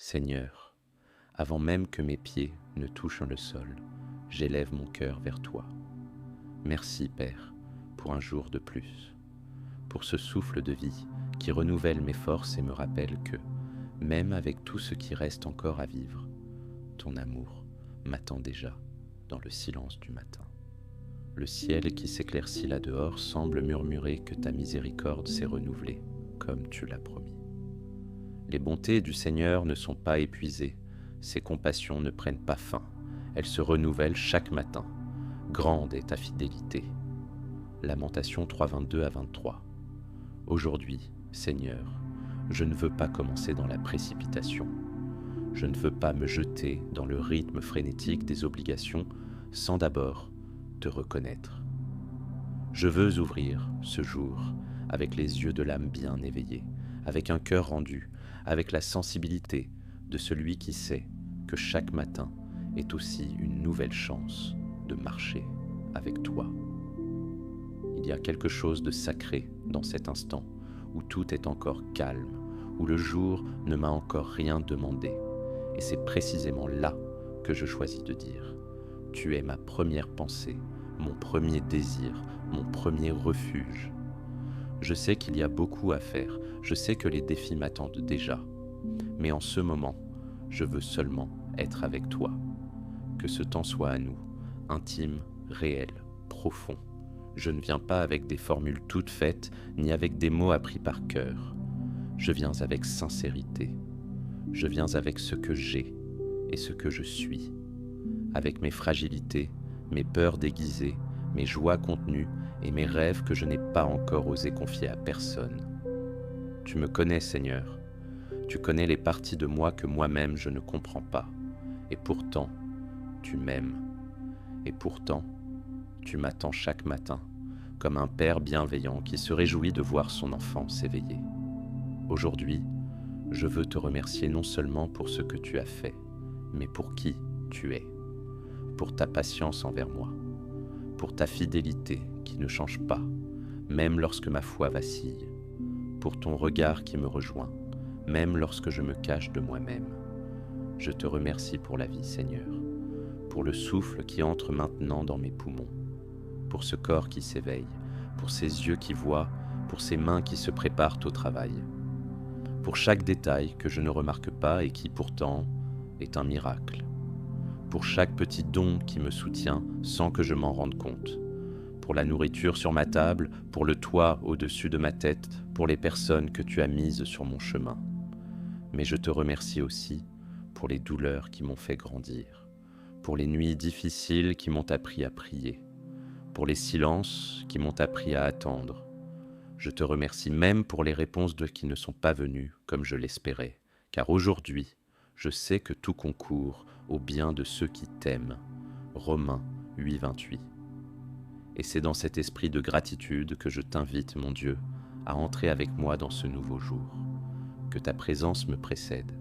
Seigneur, avant même que mes pieds ne touchent le sol, j'élève mon cœur vers toi. Merci, Père, pour un jour de plus, pour ce souffle de vie qui renouvelle mes forces et me rappelle que, même avec tout ce qui reste encore à vivre, ton amour m'attend déjà dans le silence du matin. Le ciel qui s'éclaircit là-dehors semble murmurer que ta miséricorde s'est renouvelée, comme tu l'as promis. Les bontés du Seigneur ne sont pas épuisées, ses compassions ne prennent pas fin, elles se renouvellent chaque matin. Grande est ta fidélité. Lamentation 3, 22-23. Aujourd'hui, Seigneur, je ne veux pas commencer dans la précipitation. Je ne veux pas me jeter dans le rythme frénétique des obligations sans d'abord te reconnaître. Je veux ouvrir ce jour avec les yeux de l'âme bien éveillés, avec un cœur rendu, avec la sensibilité de celui qui sait que chaque matin est aussi une nouvelle chance de marcher avec toi. Il y a quelque chose de sacré dans cet instant où tout est encore calme, où le jour ne m'a encore rien demandé. Et c'est précisément là que je choisis de dire « Tu es ma première pensée, mon premier désir, mon premier refuge. » Je sais qu'il y a beaucoup à faire, je sais que les défis m'attendent déjà. Mais en ce moment, je veux seulement être avec toi. Que ce temps soit à nous, intime, réel, profond. Je ne viens pas avec des formules toutes faites, ni avec des mots appris par cœur. Je viens avec sincérité. Je viens avec ce que j'ai et ce que je suis. Avec mes fragilités, mes peurs déguisées, mes joies contenues et mes rêves que je n'ai pas encore osé confier à personne. Tu me connais, Seigneur. Tu connais les parties de moi que moi-même je ne comprends pas. Et pourtant, tu m'aimes. Et pourtant, tu m'attends chaque matin, comme un père bienveillant qui se réjouit de voir son enfant s'éveiller. Aujourd'hui, je veux te remercier non seulement pour ce que tu as fait, mais pour qui tu es, pour ta patience envers moi, pour ta fidélité qui ne change pas, même lorsque ma foi vacille, pour ton regard qui me rejoint, même lorsque je me cache de moi-même. Je te remercie pour la vie, Seigneur, pour le souffle qui entre maintenant dans mes poumons, pour ce corps qui s'éveille, pour ces yeux qui voient, pour ces mains qui se préparent au travail, pour chaque détail que je ne remarque pas et qui pourtant est un miracle, pour chaque petit don qui me soutient sans que je m'en rende compte, pour la nourriture sur ma table, pour le toit au-dessus de ma tête, pour les personnes que tu as mises sur mon chemin. Mais je te remercie aussi pour les douleurs qui m'ont fait grandir, pour les nuits difficiles qui m'ont appris à prier, pour les silences qui m'ont appris à attendre. Je te remercie même pour les réponses qui ne sont pas venues comme je l'espérais, car aujourd'hui, je sais que tout concourt au bien de ceux qui t'aiment. Romains 8, 28. Et c'est dans cet esprit de gratitude que je t'invite, mon Dieu, à entrer avec moi dans ce nouveau jour. Que ta présence me précède,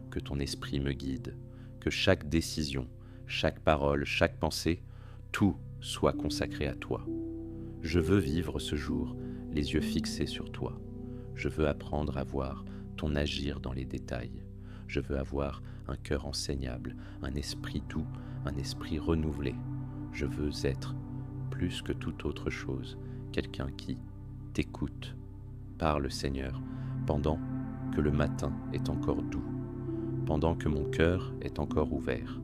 que ton esprit me guide, que chaque décision, chaque parole, chaque pensée, tout soit consacré à toi. Je veux vivre ce jour les yeux fixés sur toi. Je veux apprendre à voir ton agir dans les détails. Je veux avoir un cœur enseignable, un esprit doux, un esprit renouvelé. Je veux être, plus que toute autre chose, quelqu'un qui t'écoute. Parle, Seigneur, pendant que le matin est encore doux, pendant que mon cœur est encore ouvert,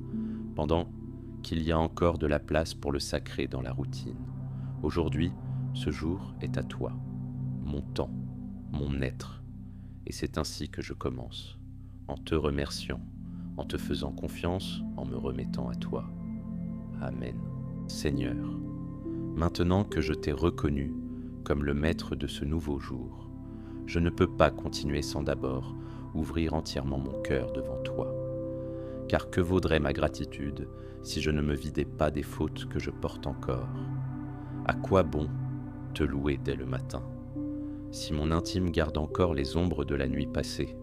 pendant qu'il y a encore de la place pour le sacré dans la routine. Aujourd'hui, ce jour est à toi, mon temps, mon être, et c'est ainsi que je commence, en te remerciant, en te faisant confiance, en me remettant à toi. Amen. Seigneur, maintenant que je t'ai reconnu comme le maître de ce nouveau jour, je ne peux pas continuer sans d'abord ouvrir entièrement mon cœur devant toi. Car que vaudrait ma gratitude si je ne me vidais pas des fautes que je porte encore? À quoi bon te louer dès le matin, si mon intime garde encore les ombres de la nuit passée?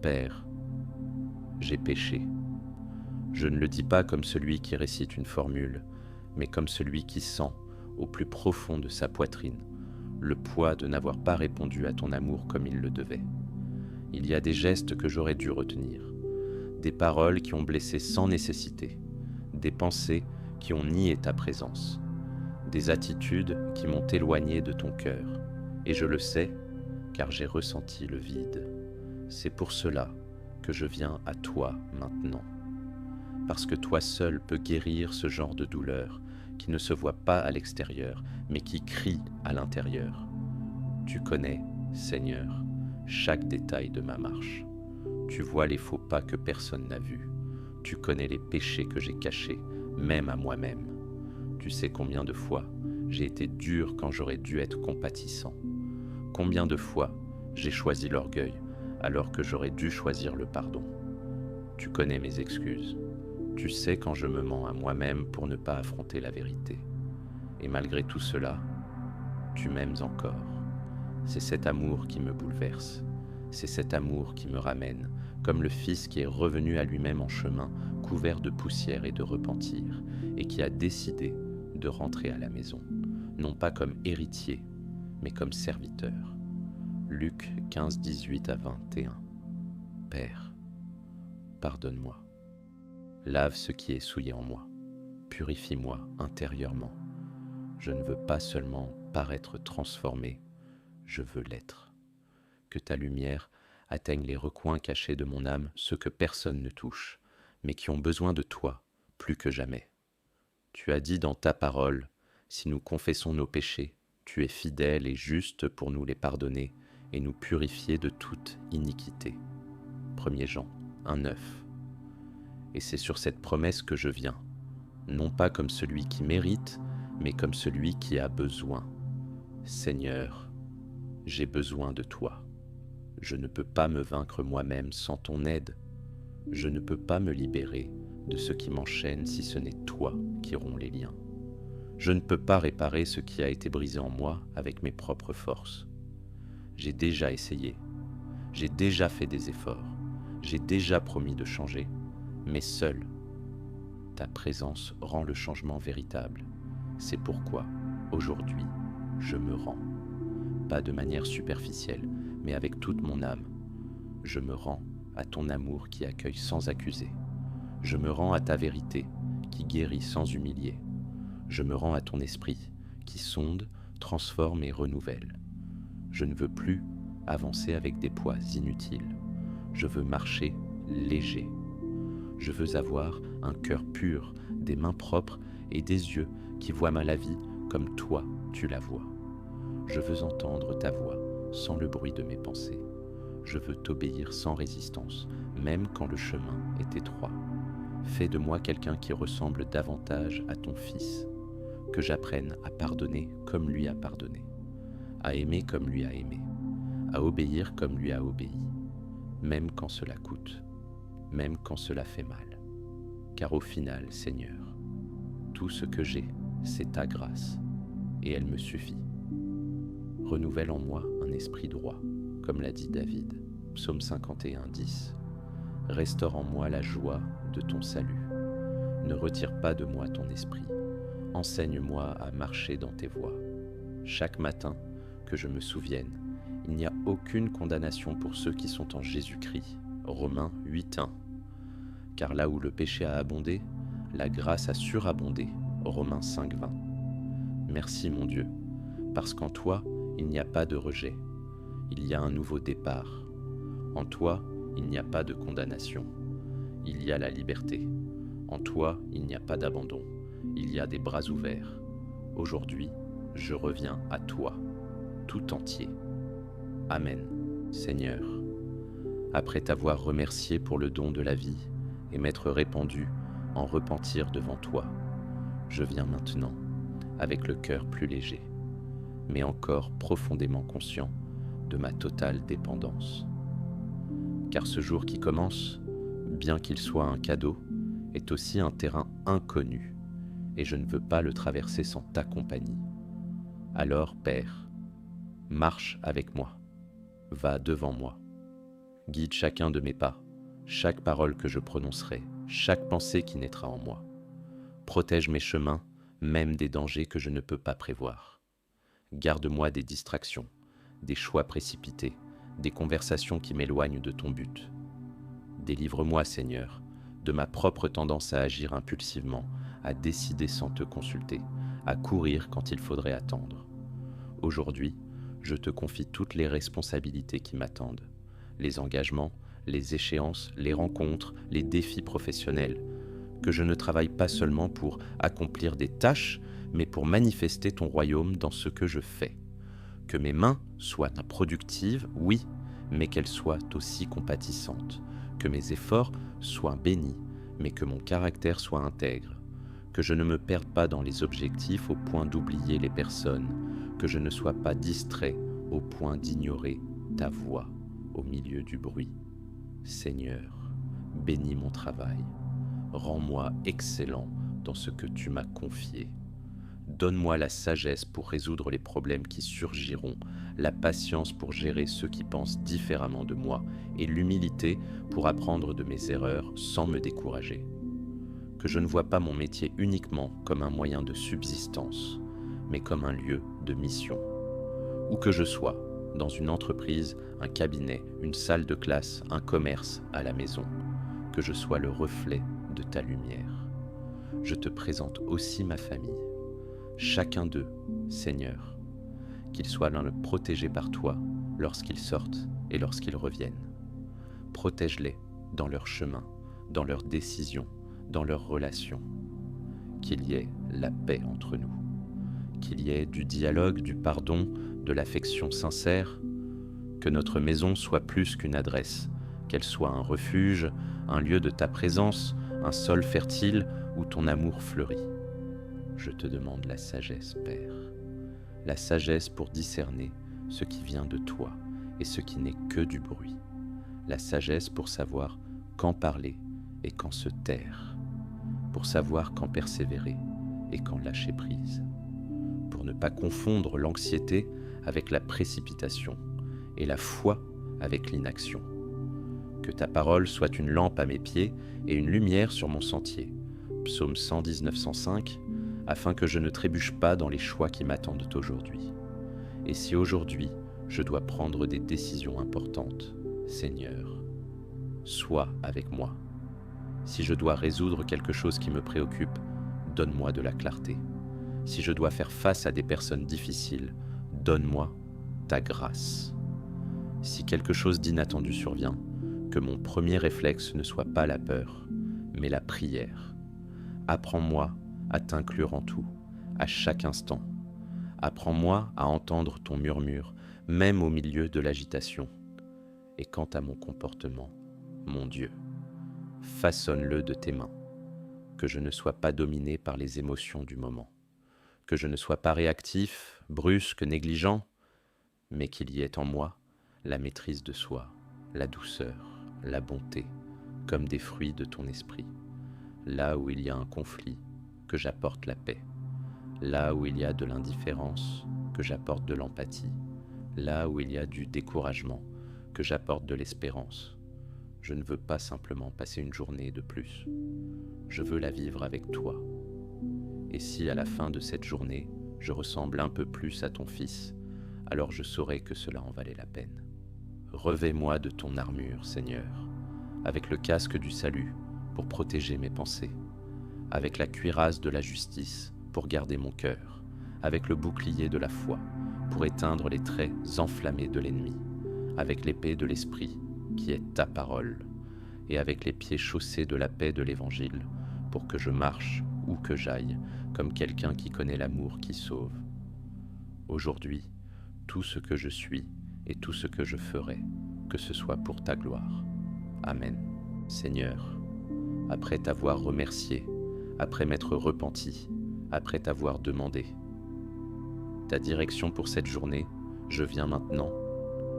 Père, j'ai péché. Je ne le dis pas comme celui qui récite une formule, mais comme celui qui sent, au plus profond de sa poitrine, le poids de n'avoir pas répondu à ton amour comme il le devait. Il y a des gestes que j'aurais dû retenir, des paroles qui ont blessé sans nécessité, des pensées qui ont nié ta présence, des attitudes qui m'ont éloigné de ton cœur. Et je le sais, car j'ai ressenti le vide. C'est pour cela que je viens à toi maintenant. Parce que toi seul peux guérir ce genre de douleur qui ne se voit pas à l'extérieur, mais qui crie à l'intérieur. Tu connais, Seigneur, chaque détail de ma marche. Tu vois les faux pas que personne n'a vus. Tu connais les péchés que j'ai cachés, même à moi-même. Tu sais combien de fois j'ai été dur quand j'aurais dû être compatissant. Combien de fois j'ai choisi l'orgueil alors que j'aurais dû choisir le pardon. Tu connais mes excuses. Tu sais quand je me mens à moi-même pour ne pas affronter la vérité. Et malgré tout cela, tu m'aimes encore. C'est cet amour qui me bouleverse. C'est cet amour qui me ramène, comme le Fils qui est revenu à lui-même en chemin, couvert de poussière et de repentir, et qui a décidé de rentrer à la maison, non pas comme héritier, mais comme serviteur. Luc 15, 18 à 21. Père, pardonne-moi. Lave ce qui est souillé en moi. Purifie-moi intérieurement. Je ne veux pas seulement paraître transformé, je veux l'être. Que ta lumière atteigne les recoins cachés de mon âme, ceux que personne ne touche, mais qui ont besoin de toi plus que jamais. Tu as dit dans ta parole, si nous confessons nos péchés, tu es fidèle et juste pour nous les pardonner et nous purifier de toute iniquité. 1 Jean 1,9. Et c'est sur cette promesse que je viens, non pas comme celui qui mérite, mais comme celui qui a besoin. Seigneur, j'ai besoin de toi. Je ne peux pas me vaincre moi-même sans ton aide. Je ne peux pas me libérer de ce qui m'enchaîne si ce n'est toi qui romps les liens. Je ne peux pas réparer ce qui a été brisé en moi avec mes propres forces. J'ai déjà essayé, j'ai déjà fait des efforts, j'ai déjà promis de changer, mais seule ta présence rend le changement véritable. C'est pourquoi, aujourd'hui, je me rends. Pas de manière superficielle, mais avec toute mon âme. Je me rends à ton amour qui accueille sans accuser. Je me rends à ta vérité qui guérit sans humilier. Je me rends à ton esprit qui sonde, transforme et renouvelle. Je ne veux plus avancer avec des poids inutiles. Je veux marcher léger. Je veux avoir un cœur pur, des mains propres et des yeux qui voient la vie comme toi tu la vois. Je veux entendre ta voix sans le bruit de mes pensées. Je veux t'obéir sans résistance, même quand le chemin est étroit. Fais de moi quelqu'un qui ressemble davantage à ton Fils, que j'apprenne à pardonner comme lui a pardonné, à aimer comme lui a aimé, à obéir comme lui a obéi, même quand cela coûte, même quand cela fait mal. Car au final, Seigneur, tout ce que j'ai, c'est ta grâce, et elle me suffit. Renouvelle en moi un esprit droit, comme l'a dit David, Psaume 51, 10. Restaure en moi la joie de ton salut. Ne retire pas de moi ton esprit. Enseigne-moi à marcher dans tes voies. Chaque matin, que je me souvienne, il n'y a aucune condamnation pour ceux qui sont en Jésus-Christ. Romains 8, 1. Car là où le péché a abondé, la grâce a surabondé. Romains 5, 20. Merci mon Dieu, parce qu'en toi, il n'y a pas de rejet. Il y a un nouveau départ. En toi, il n'y a pas de condamnation. Il y a la liberté. En toi, il n'y a pas d'abandon. Il y a des bras ouverts. Aujourd'hui, je reviens à toi, tout entier. Amen, Seigneur. Après t'avoir remercié pour le don de la vie et m'être répandu en repentir devant toi, je viens maintenant, avec le cœur plus léger, mais encore profondément conscient de ma totale dépendance. Car ce jour qui commence, bien qu'il soit un cadeau, est aussi un terrain inconnu, et je ne veux pas le traverser sans ta compagnie. Alors, Père, marche avec moi, va devant moi, guide chacun de mes pas, chaque parole que je prononcerai, chaque pensée qui naîtra en moi. Protège mes chemins, même des dangers que je ne peux pas prévoir. Garde-moi des distractions, des choix précipités, des conversations qui m'éloignent de ton but. Délivre-moi, Seigneur, de ma propre tendance à agir impulsivement, à décider sans te consulter, à courir quand il faudrait attendre. Aujourd'hui, je te confie toutes les responsabilités qui m'attendent, les engagements, les échéances, les rencontres, les défis professionnels, que je ne travaille pas seulement pour accomplir des tâches, mais pour manifester ton royaume dans ce que je fais. Que mes mains soient productives, oui, mais qu'elles soient aussi compatissantes. Que mes efforts soient bénis, mais que mon caractère soit intègre. Que je ne me perde pas dans les objectifs au point d'oublier les personnes. Que je ne sois pas distrait au point d'ignorer ta voix au milieu du bruit. Seigneur, bénis mon travail. Rends-moi excellent dans ce que tu m'as confié. Donne-moi la sagesse pour résoudre les problèmes qui surgiront, la patience pour gérer ceux qui pensent différemment de moi et l'humilité pour apprendre de mes erreurs sans me décourager. Que je ne vois pas mon métier uniquement comme un moyen de subsistance, mais comme un lieu de mission. Où que je sois, dans une entreprise, un cabinet, une salle de classe, un commerce, à la maison, que je sois le reflet de ta lumière. Je te présente aussi ma famille. Chacun d'eux, Seigneur, qu'ils soient protégés par toi lorsqu'ils sortent et lorsqu'ils reviennent. Protège-les dans leur chemin, dans leurs décisions, dans leurs relations. Qu'il y ait la paix entre nous, qu'il y ait du dialogue, du pardon, de l'affection sincère, que notre maison soit plus qu'une adresse, qu'elle soit un refuge, un lieu de ta présence, un sol fertile où ton amour fleurit. Je te demande la sagesse, Père, la sagesse pour discerner ce qui vient de toi et ce qui n'est que du bruit, la sagesse pour savoir quand parler et quand se taire, pour savoir quand persévérer et quand lâcher prise, pour ne pas confondre l'anxiété avec la précipitation et la foi avec l'inaction. Que ta parole soit une lampe à mes pieds et une lumière sur mon sentier. Psaume 119-105, afin que je ne trébuche pas dans les choix qui m'attendent aujourd'hui. Et si aujourd'hui je dois prendre des décisions importantes, Seigneur, sois avec moi. Si je dois résoudre quelque chose qui me préoccupe, donne-moi de la clarté. Si je dois faire face à des personnes difficiles, donne-moi ta grâce. Si quelque chose d'inattendu survient, que mon premier réflexe ne soit pas la peur, mais la prière. Apprends-moi à t'inclure en tout, à chaque instant. Apprends-moi à entendre ton murmure, même au milieu de l'agitation. Et quant à mon comportement, mon Dieu, façonne-le de tes mains, que je ne sois pas dominé par les émotions du moment, que je ne sois pas réactif, brusque, négligent, mais qu'il y ait en moi la maîtrise de soi, la douceur, la bonté, comme des fruits de ton esprit. Là où il y a un conflit, que j'apporte la paix. Là où il y a de l'indifférence, que j'apporte de l'empathie. Là où il y a du découragement, que j'apporte de l'espérance. Je ne veux pas simplement passer une journée de plus. Je veux la vivre avec toi. Et si à la fin de cette journée, je ressemble un peu plus à ton Fils, alors je saurai que cela en valait la peine. Revêt-moi de ton armure, Seigneur, avec le casque du salut pour protéger mes pensées, avec la cuirasse de la justice pour garder mon cœur, avec le bouclier de la foi pour éteindre les traits enflammés de l'ennemi, avec l'épée de l'Esprit qui est ta parole, et avec les pieds chaussés de la paix de l'Évangile pour que je marche où que j'aille comme quelqu'un qui connaît l'amour qui sauve. Aujourd'hui, tout ce que je suis et tout ce que je ferai, que ce soit pour ta gloire. Amen. Seigneur, après t'avoir remercié, après m'être repenti, après t'avoir demandé ta direction pour cette journée, je viens maintenant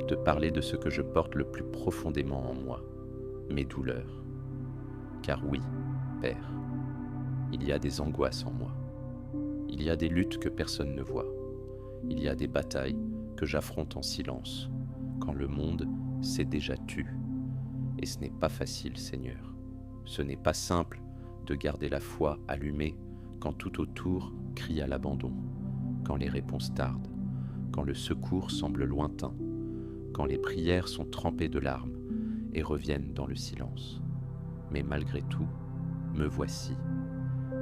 te parler de ce que je porte le plus profondément en moi, mes douleurs. Car oui, Père, il y a des angoisses en moi. Il y a des luttes que personne ne voit. Il y a des batailles que j'affronte en silence, quand le monde s'est déjà tu. Et ce n'est pas facile, Seigneur. Ce n'est pas simple de garder la foi allumée quand tout autour crie à l'abandon, quand les réponses tardent, quand le secours semble lointain, quand les prières sont trempées de larmes et reviennent dans le silence. Mais malgré tout, me voici,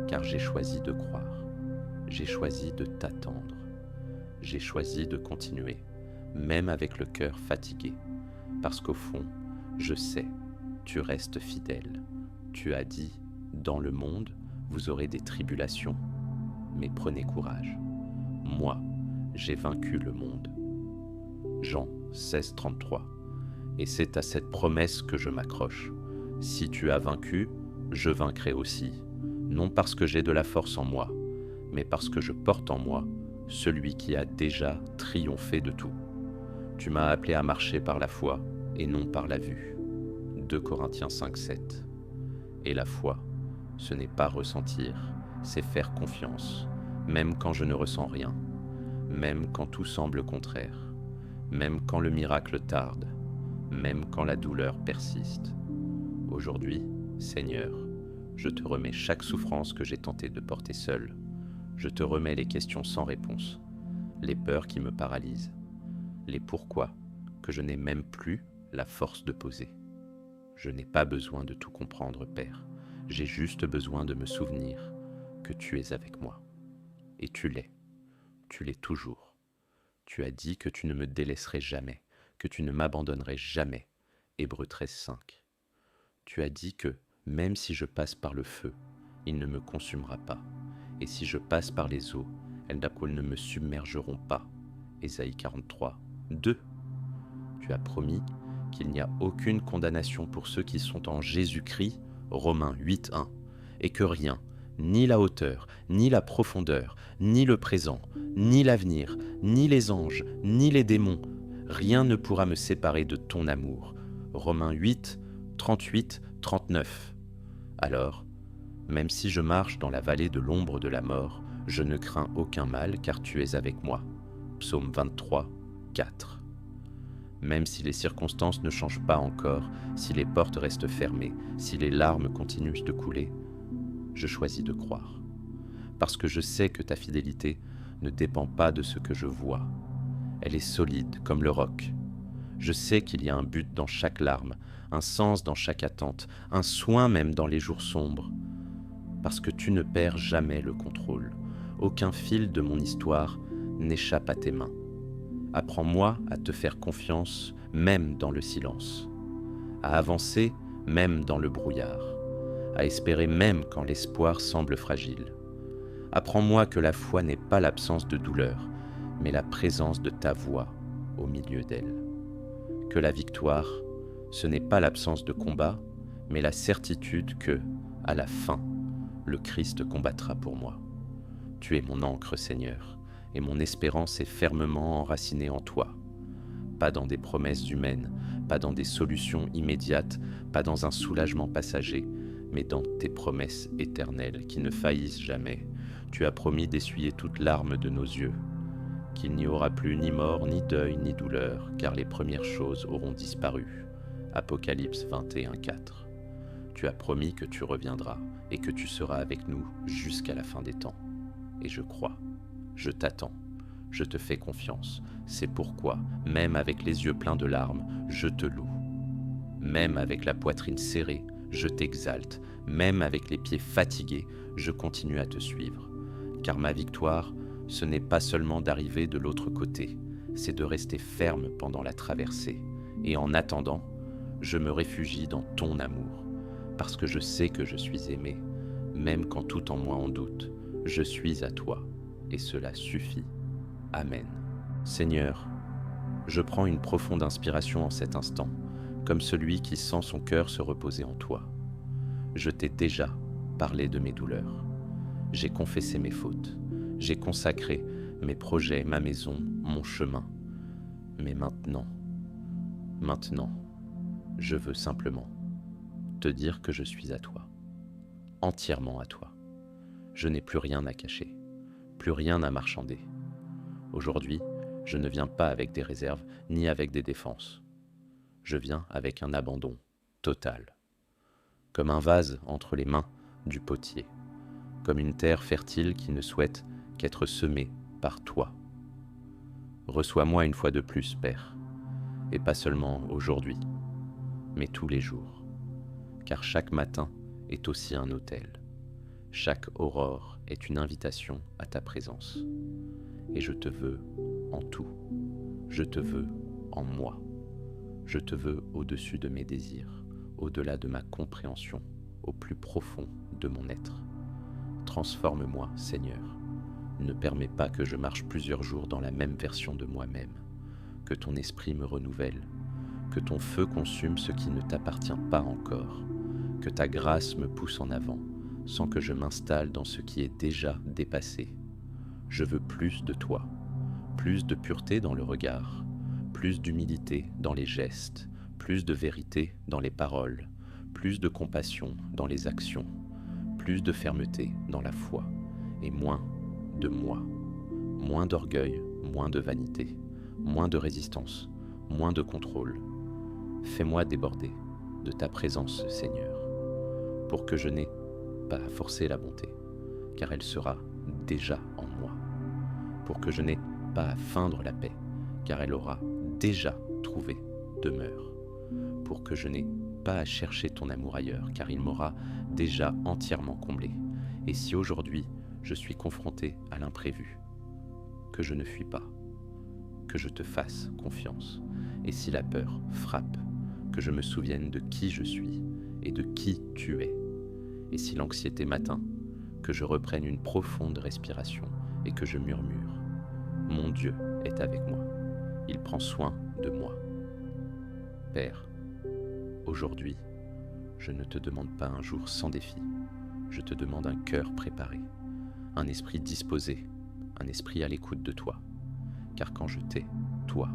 car j'ai choisi de croire, j'ai choisi de t'attendre, j'ai choisi de continuer, même avec le cœur fatigué, parce qu'au fond, je sais, tu restes fidèle. Tu as dit, dans le monde, vous aurez des tribulations, mais prenez courage. Moi, j'ai vaincu le monde. Jean 16, 33. Et c'est à cette promesse que je m'accroche. Si tu as vaincu, je vaincrai aussi, non parce que j'ai de la force en moi, mais parce que je porte en moi celui qui a déjà triomphé de tout. Tu m'as appelé à marcher par la foi et non par la vue. 2 Corinthiens 5, 7. Et la foi, ce n'est pas ressentir, c'est faire confiance, même quand je ne ressens rien, même quand tout semble contraire, même quand le miracle tarde, même quand la douleur persiste. Aujourd'hui, Seigneur, je te remets chaque souffrance que j'ai tenté de porter seul. Je te remets les questions sans réponse, les peurs qui me paralysent, les pourquoi que je n'ai même plus la force de poser. Je n'ai pas besoin de tout comprendre, Père. J'ai juste besoin de me souvenir que tu es avec moi. Et tu l'es toujours. Tu as dit que tu ne me délaisserais jamais, que tu ne m'abandonnerais jamais. Hébreux 13, 5. Tu as dit que, même si je passe par le feu, il ne me consumera pas. Et si je passe par les eaux, elles ne me submergeront pas. Ésaïe 43, 2. Tu as promis qu'il n'y a aucune condamnation pour ceux qui sont en Jésus-Christ, Romains 8, 1, et que rien, ni la hauteur, ni la profondeur, ni le présent, ni l'avenir, ni les anges, ni les démons, rien ne pourra me séparer de ton amour. Romains 8, 38, 39. Alors, même si je marche dans la vallée de l'ombre de la mort, je ne crains aucun mal car tu es avec moi. Psaume 23, 4. Même si les circonstances ne changent pas encore, si les portes restent fermées, si les larmes continuent de couler, je choisis de croire. Parce que je sais que ta fidélité ne dépend pas de ce que je vois. Elle est solide comme le roc. Je sais qu'il y a un but dans chaque larme, un sens dans chaque attente, un soin même dans les jours sombres. Parce que tu ne perds jamais le contrôle. Aucun fil de mon histoire n'échappe à tes mains. Apprends-moi à te faire confiance, même dans le silence, à avancer, même dans le brouillard, à espérer même quand l'espoir semble fragile. Apprends-moi que la foi n'est pas l'absence de douleur, mais la présence de ta voix au milieu d'elle. Que la victoire, ce n'est pas l'absence de combat, mais la certitude que, à la fin, le Christ combattra pour moi. Tu es mon ancre, Seigneur, et mon espérance est fermement enracinée en toi. Pas dans des promesses humaines, pas dans des solutions immédiates, pas dans un soulagement passager, mais dans tes promesses éternelles qui ne faillissent jamais. Tu as promis d'essuyer toute larme de nos yeux, qu'il n'y aura plus ni mort, ni deuil, ni douleur, car les premières choses auront disparu. Apocalypse 21, 4. Tu as promis que tu reviendras et que tu seras avec nous jusqu'à la fin des temps. Et je crois. Je t'attends, je te fais confiance, c'est pourquoi, même avec les yeux pleins de larmes, je te loue. Même avec la poitrine serrée, je t'exalte, même avec les pieds fatigués, je continue à te suivre. Car ma victoire, ce n'est pas seulement d'arriver de l'autre côté, c'est de rester ferme pendant la traversée. Et en attendant, je me réfugie dans ton amour, parce que je sais que je suis aimé, même quand tout en moi en doute, je suis à toi. Et cela suffit. Amen. Seigneur, je prends une profonde inspiration en cet instant, comme celui qui sent son cœur se reposer en toi. Je t'ai déjà parlé de mes douleurs. J'ai confessé mes fautes. J'ai consacré mes projets, ma maison, mon chemin. Mais maintenant, je veux simplement te dire que je suis à toi, entièrement à toi. Je n'ai plus rien à cacher. Plus rien à marchander. Aujourd'hui, je ne viens pas avec des réserves ni avec des défenses. Je viens avec un abandon total. Comme un vase entre les mains du potier. Comme une terre fertile qui ne souhaite qu'être semée par toi. Reçois-moi une fois de plus, Père, et pas seulement aujourd'hui, mais tous les jours, car chaque matin est aussi un autel. Chaque aurore est une invitation à ta présence. Et je te veux en tout. Je te veux en moi. Je te veux au-dessus de mes désirs, au-delà de ma compréhension, au plus profond de mon être. Transforme-moi, Seigneur. Ne permets pas que je marche plusieurs jours dans la même version de moi-même. Que ton esprit me renouvelle. Que ton feu consume ce qui ne t'appartient pas encore. Que ta grâce me pousse en avant, sans que je m'installe dans ce qui est déjà dépassé. Je veux plus de toi, plus de pureté dans le regard, plus d'humilité dans les gestes, plus de vérité dans les paroles, plus de compassion dans les actions, plus de fermeté dans la foi, et moins de moi, moins d'orgueil, moins de vanité, moins de résistance, moins de contrôle. Fais-moi déborder de ta présence, Seigneur, pour que je n'ai pas à forcer la bonté, car elle sera déjà en moi, pour que je n'ai pas à feindre la paix, car elle aura déjà trouvé demeure, pour que je n'ai pas à chercher ton amour ailleurs, car il m'aura déjà entièrement comblé. Et si aujourd'hui je suis confronté à l'imprévu, que je ne fuis pas, que je te fasse confiance, et si la peur frappe, que je me souvienne de qui je suis et de qui tu es. Et si l'anxiété m'atteint, que je reprenne une profonde respiration et que je murmure « Mon Dieu est avec moi, il prend soin de moi ». Père, aujourd'hui, je ne te demande pas un jour sans défi, je te demande un cœur préparé, un esprit disposé, un esprit à l'écoute de toi. Car quand je t'ai, toi,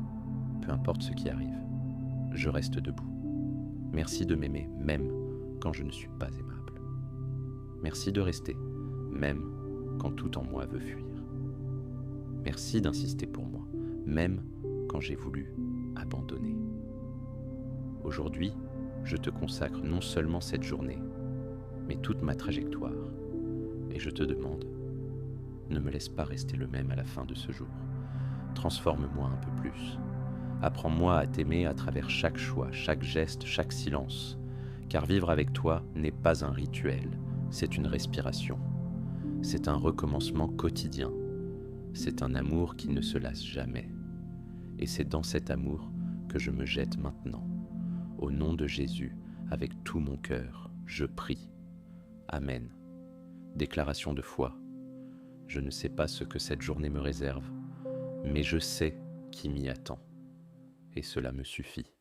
peu importe ce qui arrive, je reste debout. Merci de m'aimer même quand je ne suis pas aimable. Merci de rester, même quand tout en moi veut fuir. Merci d'insister pour moi, même quand j'ai voulu abandonner. Aujourd'hui, je te consacre non seulement cette journée, mais toute ma trajectoire. Et je te demande, ne me laisse pas rester le même à la fin de ce jour. Transforme-moi un peu plus. Apprends-moi à t'aimer à travers chaque choix, chaque geste, chaque silence. Car vivre avec toi n'est pas un rituel, c'est une respiration. C'est un recommencement quotidien. C'est un amour qui ne se lasse jamais. Et c'est dans cet amour que je me jette maintenant. Au nom de Jésus, avec tout mon cœur, je prie. Amen. Déclaration de foi. Je ne sais pas ce que cette journée me réserve, mais je sais qui m'y attend. Et cela me suffit.